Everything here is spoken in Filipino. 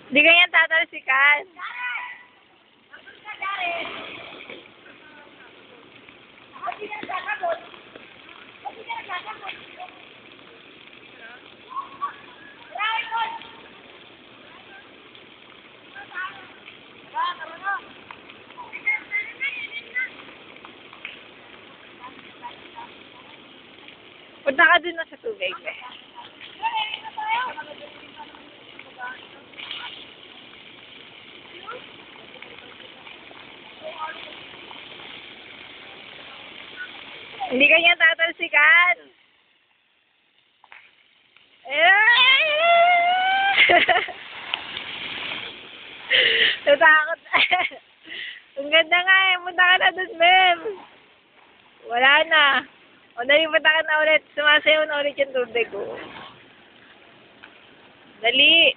Hindi ganyan tatalsikan. Punta ka dun na sa tubig. Hindi ganyan tatalsikan. Natakot. Ang ganda nga eh. Punta ka na dun, Mem. Wala na. O, dali, punta ka na ulit. Sumasayaw na ulit yung tubig ko. Dali.